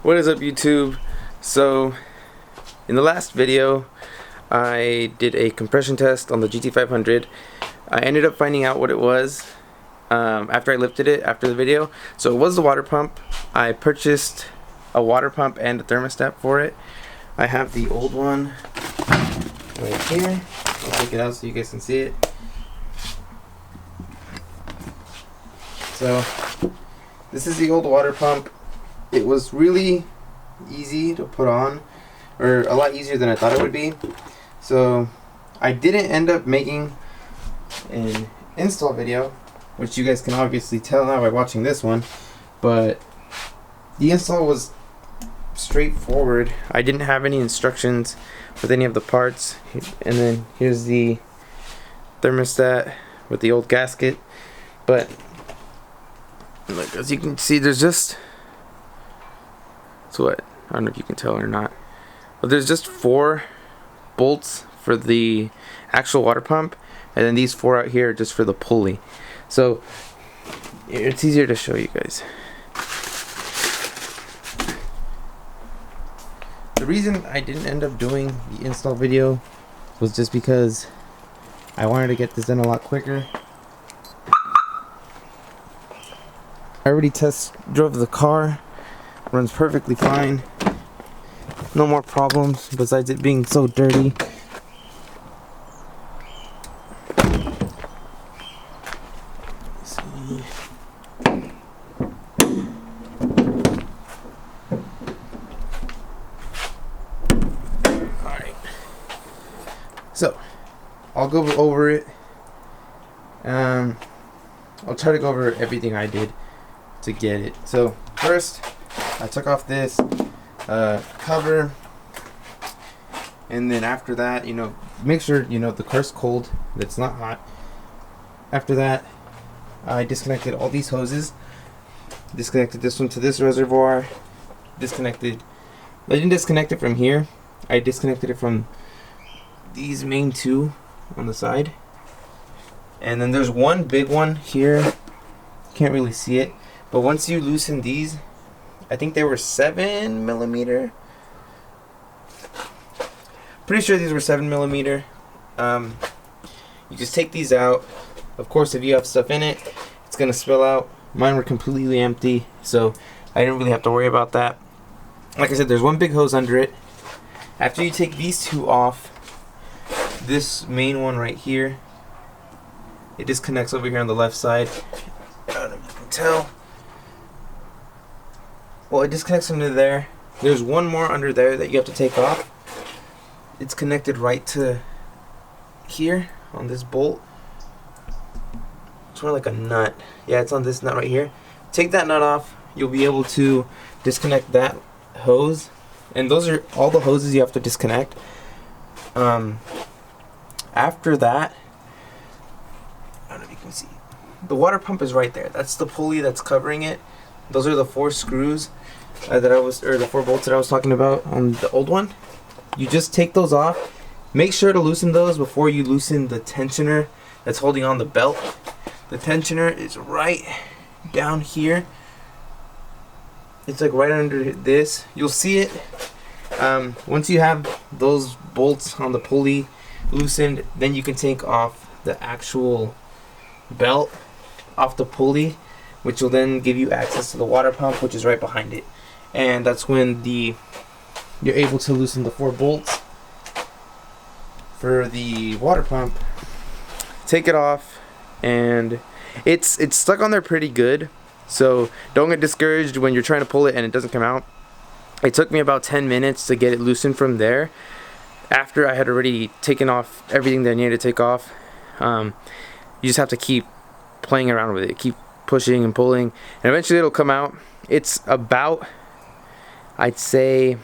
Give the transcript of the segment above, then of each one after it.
What is up, YouTube? So in the last video I did a compression test on the GT500. I ended up finding out what it was after I lifted it after the video. So it was the water pump. I purchased a water pump and a thermostat for it. I have the old one right here. I'll take it out so you guys can see it. So this is the old water pump. It was really easy to put on, or a lot easier than I thought it would be. So I didn't end up making an install video, which you guys can obviously tell now by watching this one, but the install was straightforward. I didn't have any instructions with any of the parts. And then here's the thermostat with the old gasket. But look, as you can see, there's just, I don't know if you can tell or not, but there's just 4 bolts for the actual water pump, and then these 4 out here are just for the pulley. So it's easier to show you guys. The reason I didn't end up doing the install video was just because I wanted to get this done a lot quicker. I already drove the car. Runs perfectly fine. No more problems besides it being so dirty. Let's see. Alright. So I'll go over it. I'll try to go over everything I did to get it. So first, I took off this cover, and then after that, make sure the car's cold, that it's not hot. After that, I disconnected all these hoses. Disconnected this one to this reservoir. I didn't disconnect it from here. I disconnected it from these main 2 on the side. And then there's one big one here. Can't really see it, but once you loosen these, I think they were 7mm. Pretty sure these were 7mm. You just take these out. Of course, if you have stuff in it, it's gonna spill out. Mine were completely empty, so I didn't really have to worry about that. Like I said, there's one big hose under it. After you take these 2 off, this main one right here, it disconnects over here on the left side. I don't know if you can tell. Well, it disconnects under there. There's one more under there that you have to take off. It's connected right to here on this bolt. It's more like a nut. Yeah, it's on this nut right here. Take that nut off. You'll be able to disconnect that hose. And those are all the hoses you have to disconnect. After that, I don't know if you can see, the water pump is right there. That's the pulley that's covering it. Those are the 4 screws or the 4 bolts that I was talking about on the old one. You just take those off. Make sure to loosen those before you loosen the tensioner that's holding on the belt. The tensioner is right down here. It's like right under this. You'll see it. Once you have those bolts on the pulley loosened, then you can take off the actual belt off the pulley, which will then give you access to the water pump, which is right behind it. And that's when you're able to loosen the 4 bolts for the water pump. Take it off, and it's stuck on there pretty good, so don't get discouraged when you're trying to pull it and it doesn't come out. It took me about 10 minutes to get it loosened from there, after I had already taken off everything that I needed to take off. You just have to keep playing around with it, keep pushing and pulling, and eventually it'll come out. It's about, I'd say,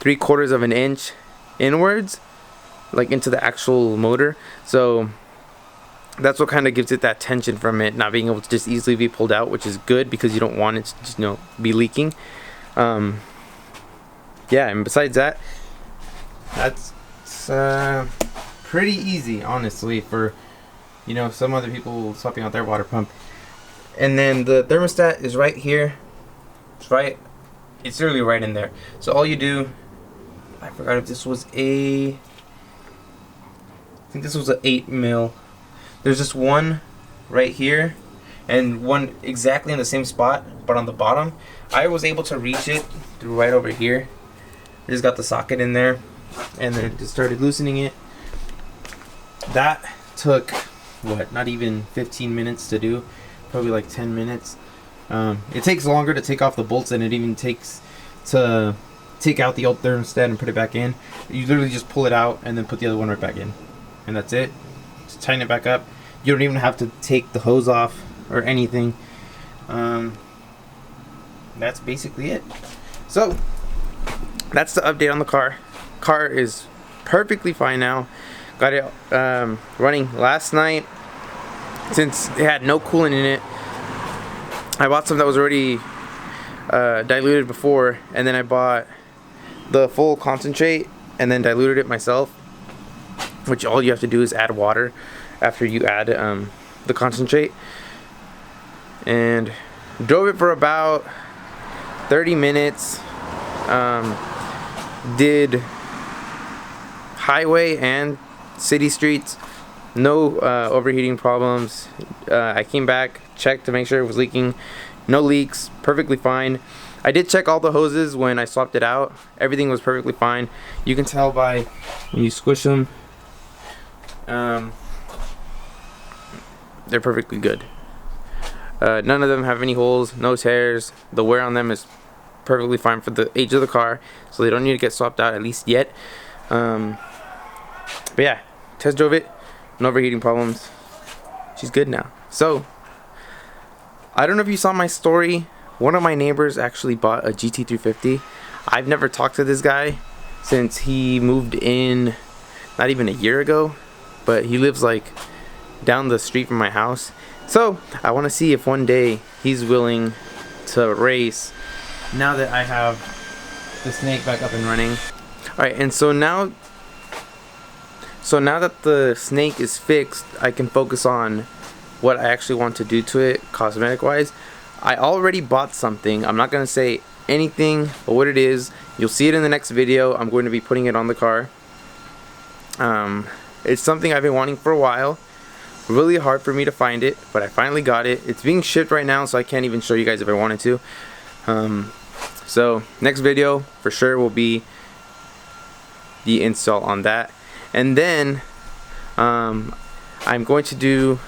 3/4 of an inch inwards, like into the actual motor. So that's what kind of gives it that tension from it not being able to just easily be pulled out, which is good because you don't want it to just be leaking. Yeah, and besides that, that's pretty easy, honestly, for some other people swapping out their water pump. And then the thermostat is right here. It's right It's literally right in there. So all you do, I forgot if this was I think this was an 8 mil. There's just one right here and one exactly in the same spot, but on the bottom. I was able to reach it through right over here. I just got the socket in there and then just started loosening it. That took, what, not even 15 minutes to do, probably like 10 minutes. It takes longer to take off the bolts than it even takes to take out the old thermostat and put it back in. You literally just pull it out and then put the other one right back in, and that's it. Just tighten it back up. You don't even have to take the hose off or anything. That's basically it. So that's the update on the car. Car is perfectly fine now. Got it running last night. Since it had no coolant in it, I bought some that was already diluted before, and then I bought the full concentrate and then diluted it myself, which all you have to do is add water after you add the concentrate. And drove it for about 30 minutes. Did highway and city streets, no overheating problems. I came back, checked to make sure it was leaking, no leaks, perfectly fine. I did check all the hoses when I swapped it out. Everything was perfectly fine. You can tell by when you squish them, they're perfectly good. None of them have any holes, no tears. The wear on them is perfectly fine for the age of the car, so they don't need to get swapped out, at least yet. But yeah, test drove it, no overheating problems. She's good now. So I don't know if you saw my story. One of my neighbors actually bought a GT350. I've never talked to this guy since he moved in not even a year ago, but he lives like down the street from my house. So I want to see if one day he's willing to race now that I have the Snake back up and running. Alright, and so now that the Snake is fixed, I can focus on what I actually want to do to it cosmetic wise. I already bought something. I'm not going to say anything but what it is. You'll see it in the next video. I'm going to be putting it on the car. It's something I've been wanting for a while. Really hard for me to find it, but I finally got it. It's being shipped right now, so I can't even show you guys if I wanted to. So next video for sure will be the install on that, and then I'm going to do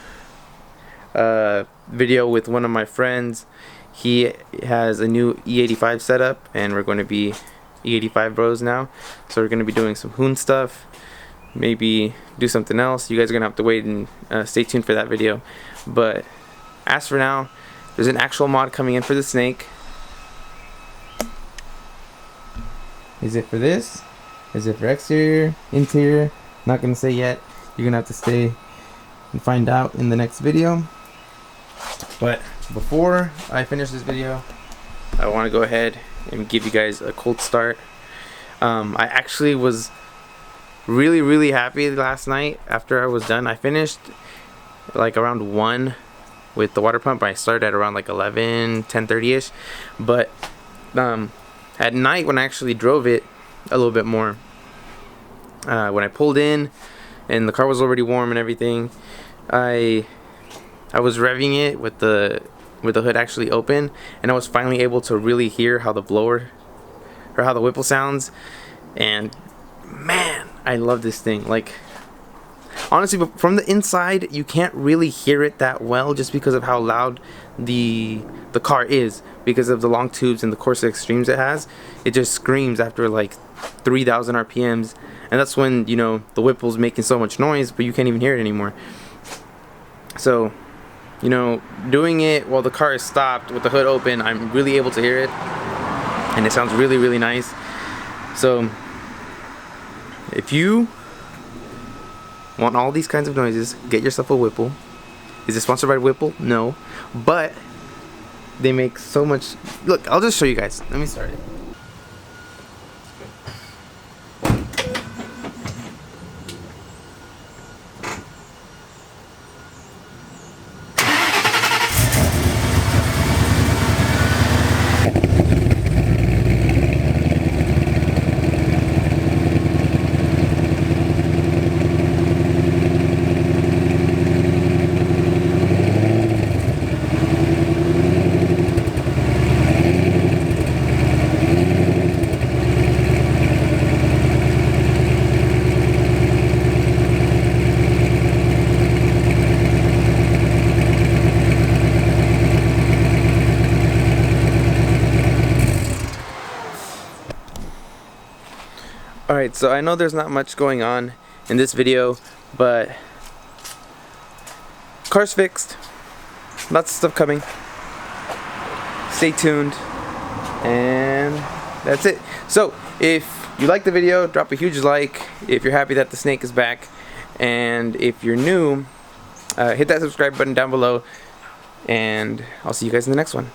a video with one of my friends. He has a new E85 setup, and we're going to be E85 bros now, so we're going to be doing some Hoon stuff, maybe do something else. You guys are gonna have to wait and stay tuned for that video. But as for now, there's an actual mod coming in for the Snake. Is it for this? Is it for exterior, interior? Not gonna say yet. You're gonna have to stay and find out in the next video. But before I finish this video, I want to go ahead and give you guys a cold start. I actually was really happy last night after I was done. I finished like around 1 with the water pump. I started at around like 10:30 ish, but at night when I actually drove it a little bit more, when I pulled in and the car was already warm and everything, I was revving it with the hood actually open, and I was finally able to really hear how the blower or how the Whipple sounds. And man, I love this thing. Like, honestly, but from the inside you can't really hear it that well, just because of how loud the car is, because of the long tubes and the Corsa Extremes it has. It just screams after like 3,000 RPMs, and that's when, you know, the Whipple's making so much noise, but you can't even hear it anymore. So, you know, doing it while the car is stopped with the hood open, I'm really able to hear it, and it sounds really nice. So if you want all these kinds of noises, get yourself a Whipple. Is it sponsored by Whipple? No, but they make so much. Look, I'll just show you guys. Let me start it. Alright, so I know there's not much going on in this video, but car's fixed. Lots of stuff coming. Stay tuned. And that's it. So, if you like the video, drop a huge like. If you're happy that the snake is back. And if you're new, hit that subscribe button down below. And I'll see you guys in the next one.